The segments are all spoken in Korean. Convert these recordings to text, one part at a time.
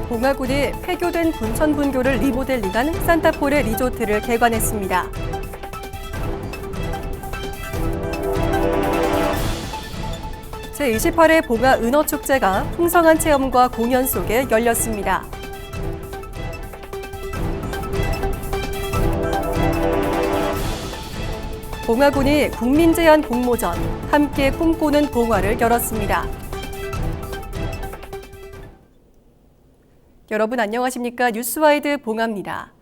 봉화군이 폐교된 분천 분교를 리모델링한 산타포레 리조트를 개관했습니다. 제28회 봉화 은어축제가 풍성한 체험과 공연 속에 열렸습니다. 봉화군이 국민제안 공모전 함께 꿈꾸는 봉화를 열었습니다. 여러분 안녕하십니까? 뉴스와이드 봉화입니다.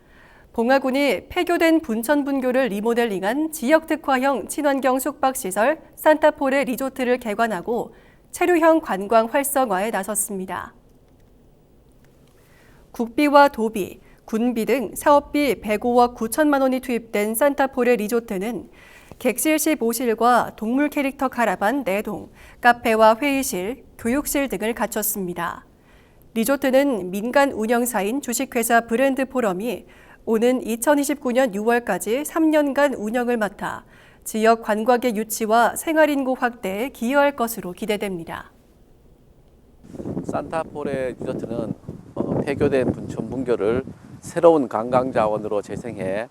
봉화군이 폐교된 분천 분교를 리모델링한 지역특화형 친환경 숙박시설 산타포레 리조트를 개관하고 체류형 관광 활성화에 나섰습니다. 국비와 도비, 군비 등 사업비 105억 9천만 원이 투입된 산타포레 리조트는 객실 15실과 동물 캐릭터 카라반 4동, 카페와 회의실, 교육실 등을 갖췄습니다. 리조트는 민간 운영사인 주식회사 브랜드포럼이 오는 2029년 6월까지 3년간 운영을 맡아 지역 관광의 유치와 생활인구 확대에 기여할 것으로 기대됩니다. 산타포레 리조트는 폐교된 분천 분교를 새로운 관광자원으로 재생해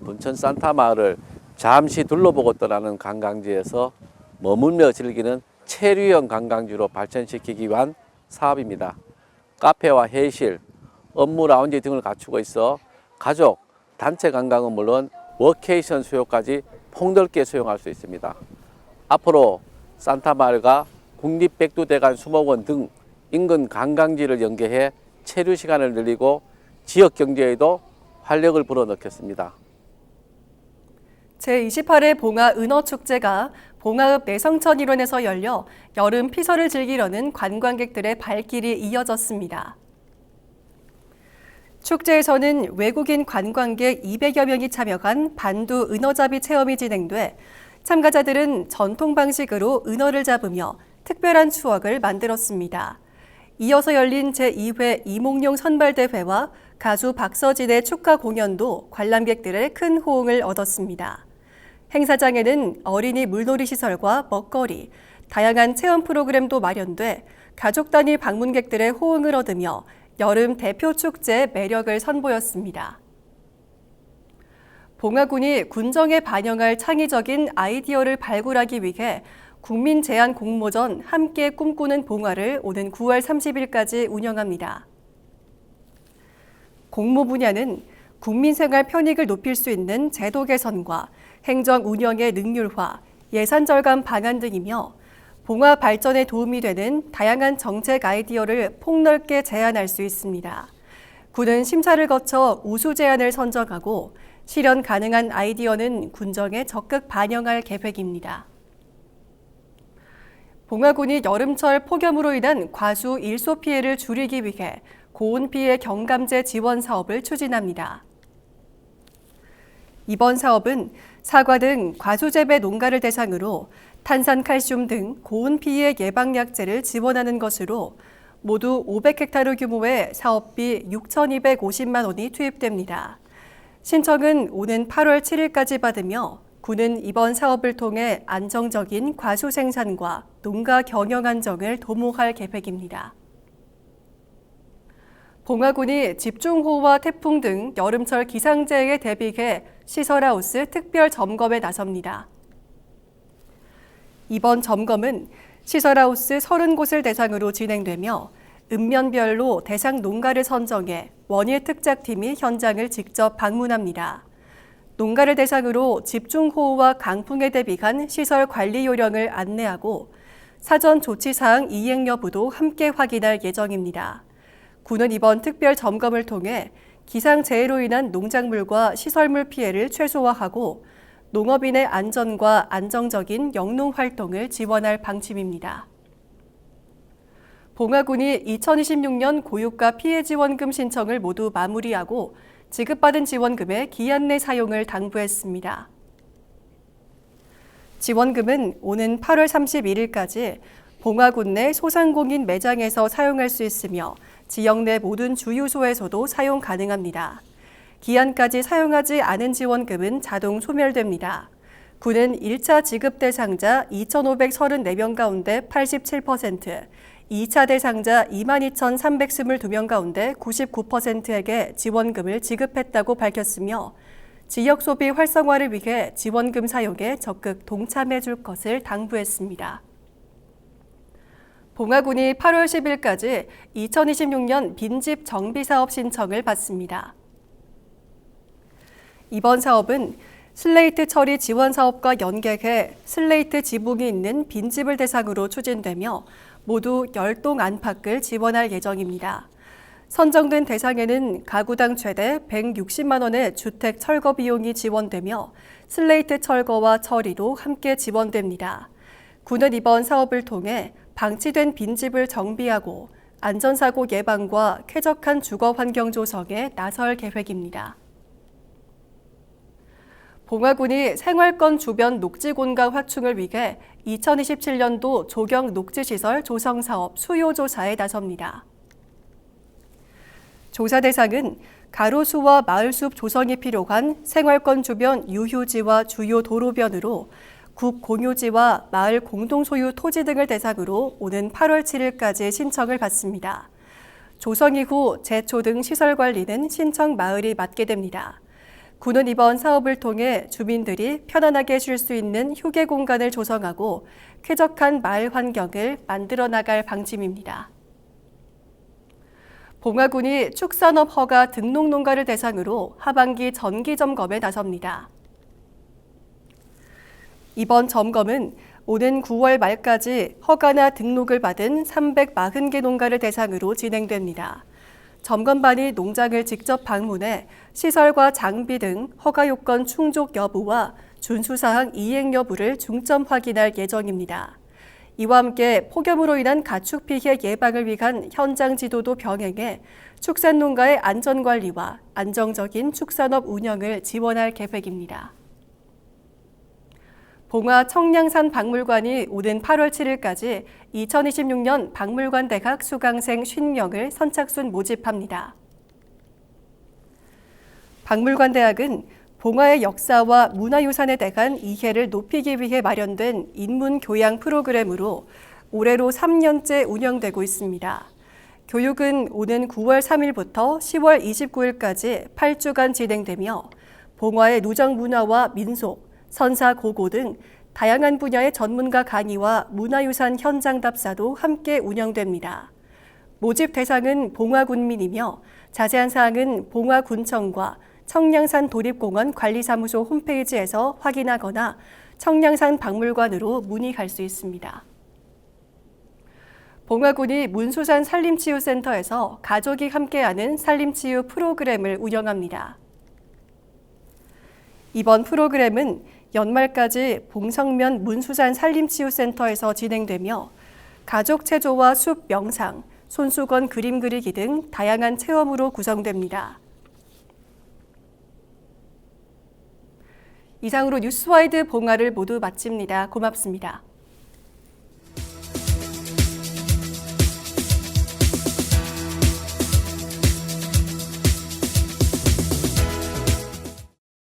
분천 산타마을을 잠시 둘러보고 떠나는 관광지에서 머물며 즐기는 체류형 관광지로 발전시키기 위한 사업입니다. 카페와 회의실, 업무 라운지 등을 갖추고 있어 가족, 단체 관광은 물론 워케이션 수요까지 폭넓게 수용할 수 있습니다. 앞으로 산타마을과 국립백두대간 수목원 등 인근 관광지를 연계해 체류 시간을 늘리고 지역 경제에도 활력을 불어넣겠습니다. 제28회 봉화 은어축제가 봉화읍 내성천 일원에서 열려 여름 피서를 즐기려는 관광객들의 발길이 이어졌습니다. 축제에서는 외국인 관광객 200여 명이 참여한 반두 은어잡이 체험이 진행돼 참가자들은 전통 방식으로 은어를 잡으며 특별한 추억을 만들었습니다. 이어서 열린 제2회 이몽룡 선발대회와 가수 박서진의 축하 공연도 관람객들의 큰 호응을 얻었습니다. 행사장에는 어린이 물놀이 시설과 먹거리, 다양한 체험 프로그램도 마련돼 가족 단위 방문객들의 호응을 얻으며 여름 대표 축제의 매력을 선보였습니다. 봉화군이 군정에 반영할 창의적인 아이디어를 발굴하기 위해 국민 제안 공모전 함께 꿈꾸는 봉화를 오는 9월 30일까지 운영합니다. 공모 분야는 국민생활 편익을 높일 수 있는 제도 개선과 행정 운영의 능률화, 예산 절감 방안 등이며 봉화 발전에 도움이 되는 다양한 정책 아이디어를 폭넓게 제안할 수 있습니다. 군은 심사를 거쳐 우수 제안을 선정하고 실현 가능한 아이디어는 군정에 적극 반영할 계획입니다. 봉화군이 여름철 폭염으로 인한 과수 일소 피해를 줄이기 위해 고온 피해 경감제 지원 사업을 추진합니다. 이번 사업은 사과 등 과수재배 농가를 대상으로 탄산칼슘 등 고온 피해 예방약제를 지원하는 것으로 모두 500헥타르 규모의 사업비 6,250만 원이 투입됩니다. 신청은 오는 8월 7일까지 받으며 군은 이번 사업을 통해 안정적인 과수 생산과 농가 경영 안정을 도모할 계획입니다. 봉화군이 집중호우와 태풍 등 여름철 기상재해에 대비해 시설하우스 특별 점검에 나섭니다. 이번 점검은 시설하우스 30곳을 대상으로 진행되며 읍면별로 대상 농가를 선정해 원예 특작팀이 현장을 직접 방문합니다. 농가를 대상으로 집중호우와 강풍에 대비한 시설 관리 요령을 안내하고 사전 조치사항 이행 여부도 함께 확인할 예정입니다. 군은 이번 특별 점검을 통해 기상재해로 인한 농작물과 시설물 피해를 최소화하고 농업인의 안전과 안정적인 영농 활동을 지원할 방침입니다. 봉화군이 2026년 고유가 피해 지원금 신청을 모두 마무리하고 지급받은 지원금의 기한 내 사용을 당부했습니다. 지원금은 오는 8월 31일까지 봉화군 내 소상공인 매장에서 사용할 수 있으며 지역 내 모든 주유소에서도 사용 가능합니다. 기한까지 사용하지 않은 지원금은 자동 소멸됩니다. 군은 1차 지급 대상자 2,534명 가운데 87%, 2차 대상자 22,322명 가운데 99%에게 지원금을 지급했다고 밝혔으며 지역 소비 활성화를 위해 지원금 사용에 적극 동참해 줄 것을 당부했습니다. 봉화군이 8월 10일까지 2026년 빈집 정비 사업 신청을 받습니다. 이번 사업은 슬레이트 처리 지원 사업과 연계해 슬레이트 지붕이 있는 빈집을 대상으로 추진되며 모두 10동 안팎을 지원할 예정입니다. 선정된 대상에는 가구당 최대 160만 원의 주택 철거 비용이 지원되며 슬레이트 철거와 처리도 함께 지원됩니다. 군은 이번 사업을 통해 방치된 빈집을 정비하고 안전사고 예방과 쾌적한 주거 환경 조성에 나설 계획입니다. 봉화군이 생활권 주변 녹지 공간 확충을 위해 2027년도 조경 녹지시설 조성 사업 수요 조사에 나섭니다. 조사 대상은 가로수와 마을숲 조성이 필요한 생활권 주변 유휴지와 주요 도로변으로 국 공유지와 마을 공동소유 토지 등을 대상으로 오는 8월 7일까지 신청을 받습니다. 조성 이후 제초 등 시설 관리는 신청 마을이 맡게 됩니다. 군은 이번 사업을 통해 주민들이 편안하게 쉴 수 있는 휴게 공간을 조성하고 쾌적한 마을 환경을 만들어 나갈 방침입니다. 봉화군이 축산업 허가 등록 농가를 대상으로 하반기 정기 점검에 나섭니다. 이번 점검은 오는 9월 말까지 허가나 등록을 받은 340개 농가를 대상으로 진행됩니다. 점검반이 농장을 직접 방문해 시설과 장비 등 허가 요건 충족 여부와 준수사항 이행 여부를 중점 확인할 예정입니다. 이와 함께 폭염으로 인한 가축 피해 예방을 위한 현장 지도도 병행해 축산농가의 안전관리와 안정적인 축산업 운영을 지원할 계획입니다. 봉화 청량산 박물관이 오는 8월 7일까지 2026년 박물관 대학 수강생 50명을 선착순 모집합니다. 박물관 대학은 봉화의 역사와 문화유산에 대한 이해를 높이기 위해 마련된 인문교양 프로그램으로 올해로 3년째 운영되고 있습니다. 교육은 오는 9월 3일부터 10월 29일까지 8주간 진행되며 봉화의 누정문화와 민속, 선사 고고 등 다양한 분야의 전문가 강의와 문화유산 현장 답사도 함께 운영됩니다. 모집 대상은 봉화군민이며 자세한 사항은 봉화군청과 청량산 도립공원 관리사무소 홈페이지에서 확인하거나 청량산 박물관으로 문의할 수 있습니다. 봉화군이 문수산 산림치유센터에서 가족이 함께하는 산림치유 프로그램을 운영합니다. 이번 프로그램은 연말까지 봉성면 문수산 산림치유센터에서 진행되며 가족 체조와 숲 명상, 손수건 그림 그리기 등 다양한 체험으로 구성됩니다. 이상으로 뉴스와이드 봉화를 모두 마칩니다. 고맙습니다.